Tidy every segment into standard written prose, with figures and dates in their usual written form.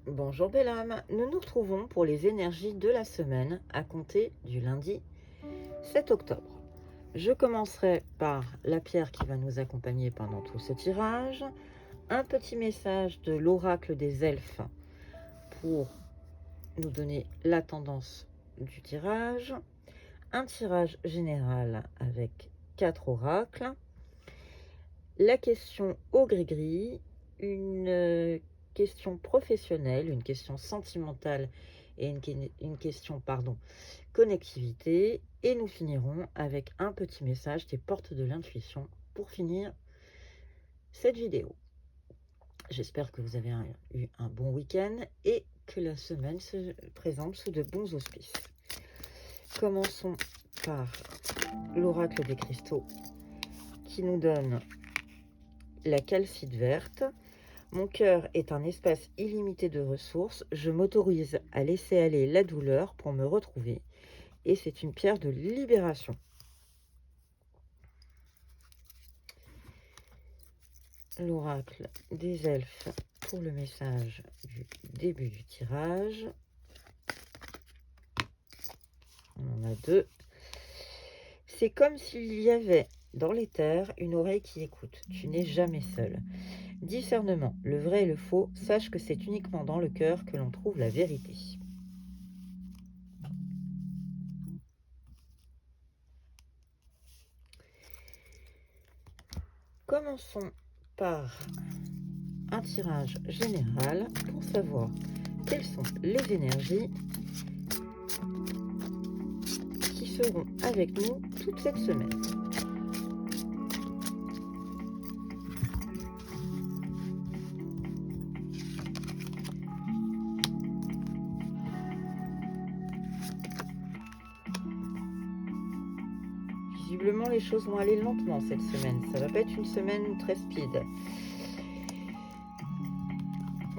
Bonjour belle âme, nous nous retrouvons pour les énergies de la semaine à compter du lundi 7 octobre. Je commencerai par la pierre qui va nous accompagner pendant tout ce tirage, un petit message de l'oracle des elfes pour nous donner la tendance du tirage, un tirage général avec 4 oracles, la question au gris-gris, une question professionnelle, une question sentimentale et une question, connectivité. Et nous finirons avec un petit message des portes de l'intuition pour finir cette vidéo. J'espère que vous avez eu un bon week-end et que la semaine se présente sous de bons auspices. Commençons par l'oracle des cristaux qui nous donne la calcite verte. Mon cœur est un espace illimité de ressources. Je m'autorise à laisser aller la douleur pour me retrouver. Et c'est une pierre de libération. L'oracle des elfes pour le message du début du tirage. On en a deux. C'est comme s'il y avait dans les terres une oreille qui écoute. Tu n'es jamais seul. Discernement, le vrai et le faux, sache que c'est uniquement dans le cœur que l'on trouve la vérité. Commençons par un tirage général pour savoir quelles sont les énergies qui seront avec nous toute cette semaine. Visiblement, les choses vont aller lentement cette semaine. Ça va pas être une semaine très speed.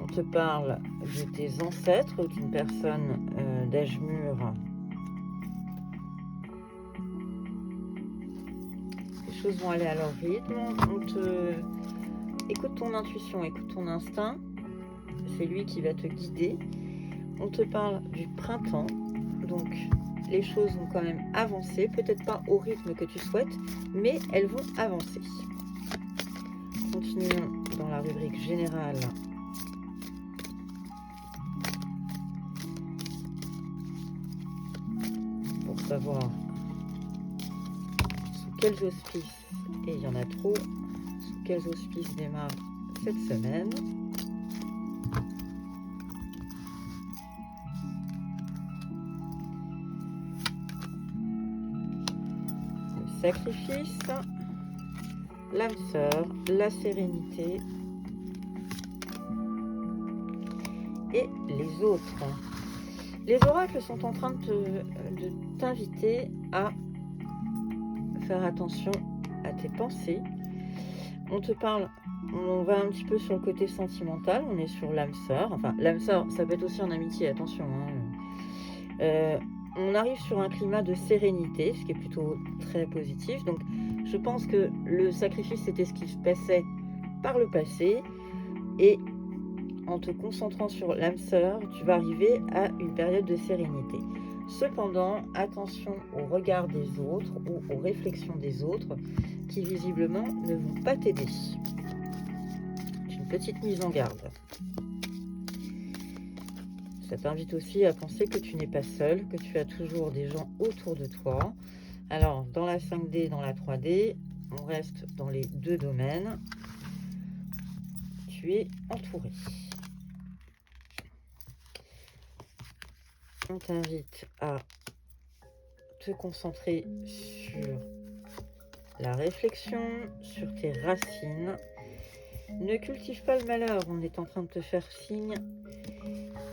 On te parle de tes ancêtres ou d'une personne d'âge mûr. Les choses vont aller à leur rythme. Écoute ton intuition, écoute ton instinct. C'est lui qui va te guider. On te parle du printemps. Donc, les choses vont quand même avancer. Peut-être pas au rythme que tu souhaites, mais elles vont avancer. Continuons dans la rubrique générale. Pour savoir sous quels auspices, et il y en a trop, sous quels auspices démarre cette semaine. Le sacrifice, l'âme sœur, la sérénité et les autres. Les oracles sont en train de t'inviter à faire attention à tes pensées. On te parle, on va un petit peu sur le côté sentimental, on est sur l'âme sœur. Enfin, l'âme sœur, ça peut être aussi en amitié, attention. On arrive sur un climat de sérénité, ce qui est plutôt très positif. Donc, je pense que le sacrifice, c'était ce qui se passait par le passé. Et en te concentrant sur l'âme sœur, tu vas arriver à une période de sérénité. Cependant, attention au regard des autres ou aux réflexions des autres qui visiblement ne vont pas t'aider. C'est une petite mise en garde. Ça t'invite aussi à penser que tu n'es pas seul, que tu as toujours des gens autour de toi. Alors, dans la 5D, dans la 3D, on reste dans les deux domaines. Tu es entouré. On t'invite à te concentrer sur la réflexion, sur tes racines. Ne cultive pas le malheur. On est en train de te faire signe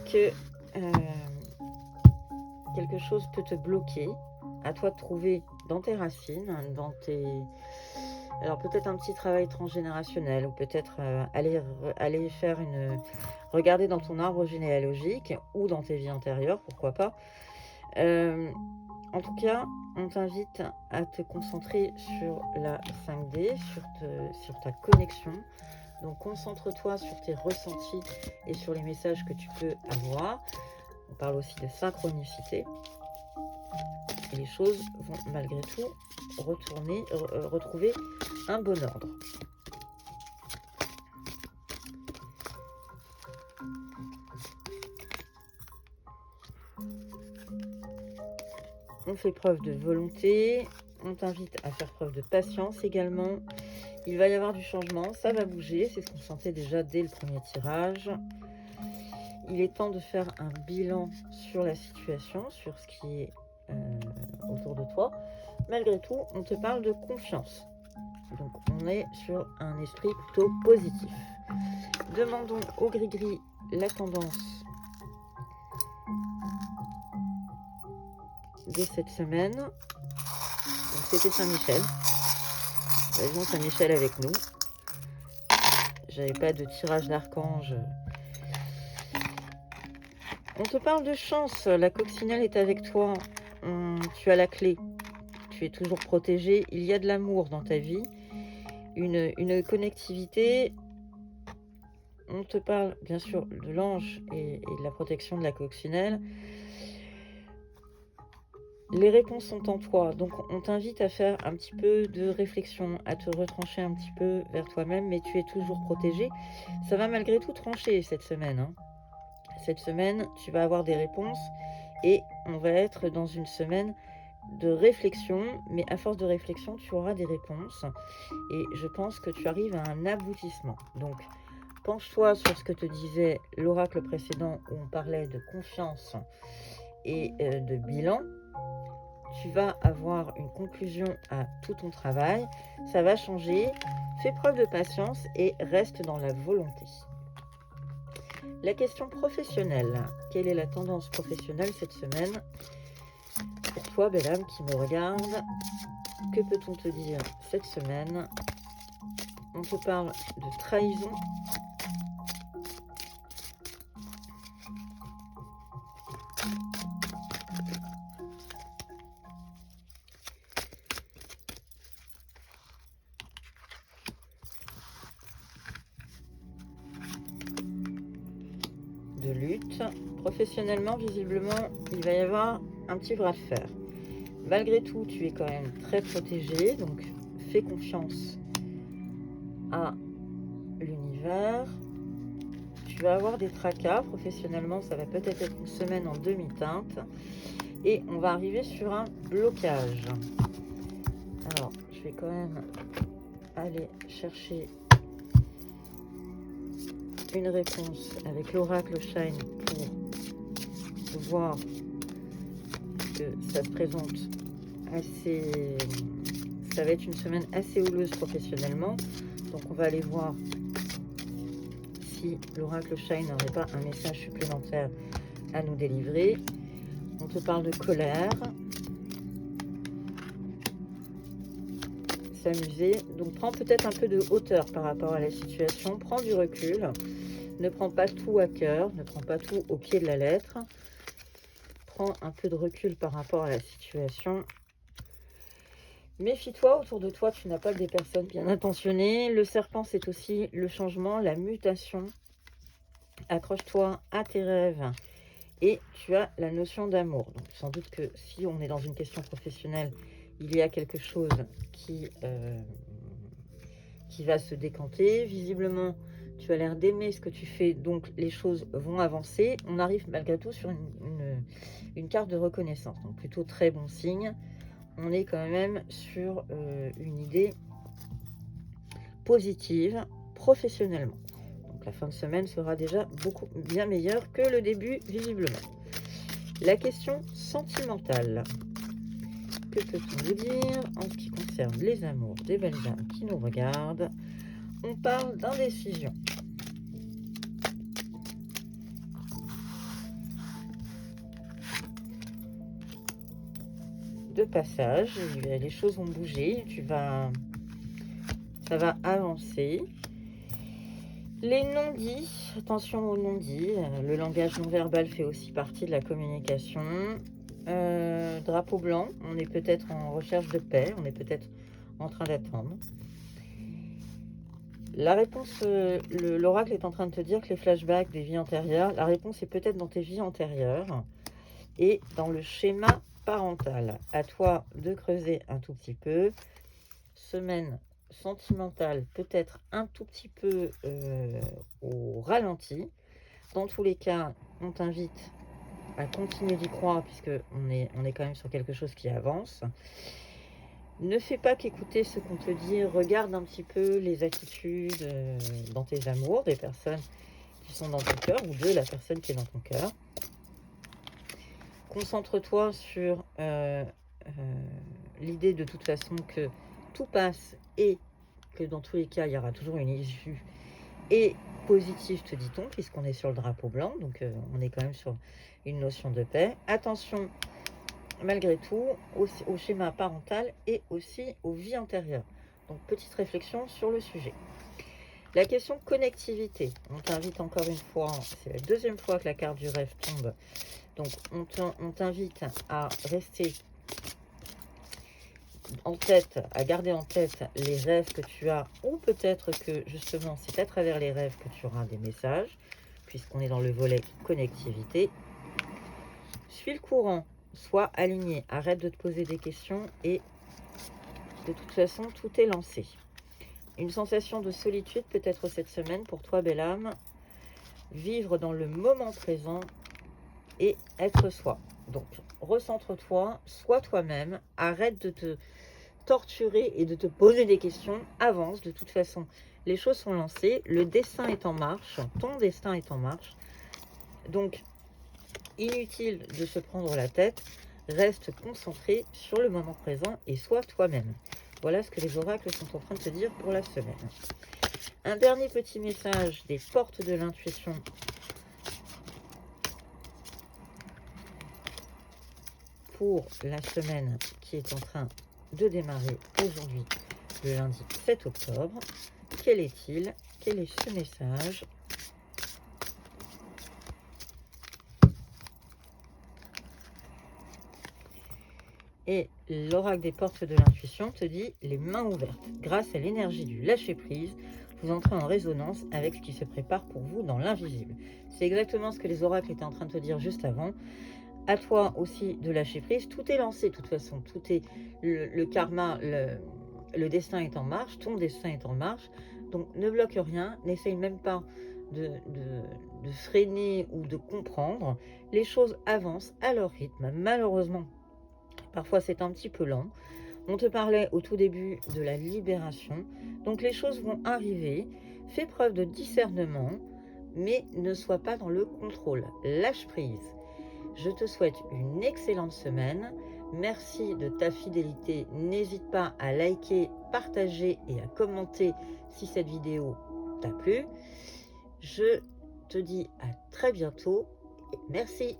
que quelque chose peut te bloquer. À toi de trouver dans tes racines, dans tes... Alors peut-être un petit travail transgénérationnel ou peut-être aller faire regarder dans ton arbre généalogique ou dans tes vies antérieures, pourquoi pas. En tout cas, on t'invite à te concentrer sur la 5D, sur ta connexion Donc concentre-toi sur tes ressentis et sur les messages que tu peux avoir. On parle aussi de synchronicité. Et les choses vont malgré tout retrouver un bon ordre. On fait preuve de volonté, on t'invite à faire preuve de patience également. Il va y avoir du changement, ça va bouger, c'est ce qu'on sentait déjà dès le premier tirage. Il est temps de faire un bilan sur la situation, sur ce qui est autour de toi. Malgré tout, on te parle de confiance. Donc on est sur un esprit plutôt positif. Demandons au gris-gris la tendance de cette semaine. Donc c'était Saint-Michel. Raison Saint-Michel avec nous. J'avais pas de tirage d'archange. On te parle de chance. La coccinelle est avec toi. Tu as la clé. Tu es toujours protégé. Il y a de l'amour dans ta vie. Une connectivité. On te parle bien sûr de l'ange et de la protection de la coccinelle. Les réponses sont en toi, donc on t'invite à faire un petit peu de réflexion, à te retrancher un petit peu vers toi-même, mais tu es toujours protégé. Ça va malgré tout trancher cette semaine. Hein. Cette semaine, tu vas avoir des réponses et on va être dans une semaine de réflexion, mais à force de réflexion, tu auras des réponses et je pense que tu arrives à un aboutissement. Donc, penche-toi sur ce que te disait l'oracle précédent où on parlait de confiance et de bilan. Tu vas avoir une conclusion à tout ton travail. Ça va changer. Fais preuve de patience et reste dans la volonté. La question professionnelle. Quelle est la tendance professionnelle cette semaine? Pour toi, belle âme qui me regarde, que peut-on te dire cette semaine? On te parle de trahison. De lutte. Professionnellement, visiblement, il va y avoir un petit bras de fer. Malgré tout, tu es quand même très protégé, donc fais confiance à l'univers. Tu vas avoir des tracas. Professionnellement, ça va peut-être être une semaine en demi-teinte. Et on va arriver sur un blocage. Alors, je vais quand même aller chercher une réponse avec l'oracle Shine pour voir que ça se présente assez... Ça va être une semaine assez houleuse professionnellement. Donc on va aller voir si l'oracle Shine n'aurait pas un message supplémentaire à nous délivrer. On te parle de colère. S'amuser. Donc prends peut-être un peu de hauteur par rapport à la situation. Prends du recul. Ne prends pas tout à cœur. Ne prends pas tout au pied de la lettre. Prends un peu de recul par rapport à la situation. Méfie-toi, autour de toi, tu n'as pas que des personnes bien intentionnées. Le serpent, c'est aussi le changement, la mutation. Accroche-toi à tes rêves et tu as la notion d'amour. Donc, sans doute que si on est dans une question professionnelle, il y a quelque chose qui va se décanter. Visiblement, tu as l'air d'aimer ce que tu fais, donc les choses vont avancer. On arrive malgré tout sur une carte de reconnaissance, donc plutôt très bon signe. On est quand même sur une idée positive professionnellement. Donc la fin de semaine sera déjà bien meilleure que le début, visiblement. La question sentimentale. Que peut-on vous dire en ce qui concerne les amours des belles âmes qui nous regardent? On parle d'indécision. De passage, les choses vont bouger, ça va avancer. Les non-dits, attention aux non-dits, le langage non-verbal fait aussi partie de la communication. Drapeau blanc, on est peut-être en recherche de paix, on est peut-être en train d'attendre. La réponse, l'oracle est en train de te dire que les flashbacks des vies antérieures, la réponse est peut-être dans tes vies antérieures et dans le schéma parental. À toi de creuser un tout petit peu. Semaine sentimentale, peut-être un tout petit peu au ralenti. Dans tous les cas, on t'invite à continuer d'y croire puisque on est quand même sur quelque chose qui avance. Ne fais pas qu'écouter ce qu'on te dit, regarde un petit peu les attitudes dans tes amours, des personnes qui sont dans ton cœur ou de la personne qui est dans ton cœur. Concentre-toi sur l'idée de toute façon que tout passe et que dans tous les cas, il y aura toujours une issue et positive, te dit-on, puisqu'on est sur le drapeau blanc, donc on est quand même sur une notion de paix. Attention, malgré tout, au schéma parental et aussi aux vies antérieures. Donc, petite réflexion sur le sujet. La question connectivité, on t'invite encore une fois, c'est la deuxième fois que la carte du rêve tombe, donc on t'invite à rester en tête, à garder en tête les rêves que tu as, ou peut-être que justement c'est à travers les rêves que tu auras des messages, puisqu'on est dans le volet connectivité. Suis le courant, sois aligné, arrête de te poser des questions et de toute façon tout est lancé. Une sensation de solitude peut-être cette semaine pour toi, belle âme. Vivre dans le moment présent et être soi. Donc recentre-toi, sois toi-même, arrête de te torturer et de te poser des questions, avance. De toute façon, les choses sont lancées, le destin est en marche, ton destin est en marche. Donc, inutile de se prendre la tête, reste concentré sur le moment présent et sois toi-même. Voilà ce que les oracles sont en train de te dire pour la semaine. Un dernier petit message des portes de l'intuition. Pour la semaine qui est en train de démarrer aujourd'hui, le lundi 7 octobre. Quel est-il? Quel est ce message? Et l'oracle des portes de l'intuition te dit les mains ouvertes. Grâce à l'énergie du lâcher-prise, vous entrez en résonance avec ce qui se prépare pour vous dans l'invisible. C'est exactement ce que les oracles étaient en train de te dire juste avant. À toi aussi de lâcher prise. Tout est lancé de toute façon. Tout est le karma, le destin est en marche. Ton destin est en marche. Donc ne bloque rien. N'essaye même pas de freiner ou de comprendre. Les choses avancent à leur rythme. Malheureusement, parfois c'est un petit peu lent. On te parlait au tout début de la libération. Donc les choses vont arriver. Fais preuve de discernement, mais ne sois pas dans le contrôle. Lâche prise. Je te souhaite une excellente semaine. Merci de ta fidélité. N'hésite pas à liker, partager et à commenter si cette vidéo t'a plu. Je te dis à très bientôt. Merci.